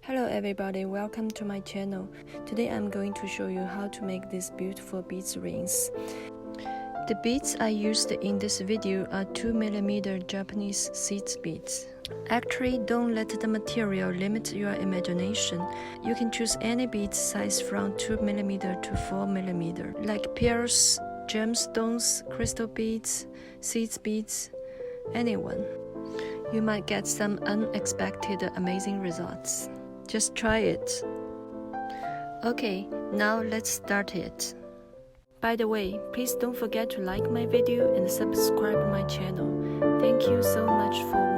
Hello everybody, welcome to my channel. Today I'm going to show you how to make these beautiful beads rings. The beads I used in this video are 2mm Japanese seed beads. Actually, don't let the material limit your imagination. You can choose any bead size from 2mm to 4mm, like pearls, gemstones, crystal beads, seed beads, anyone. You might get some unexpected amazing results. Just try it. Okay, now let's start it. By the way, please don't forget to like my video and subscribe my channel. Thank you so much for watching.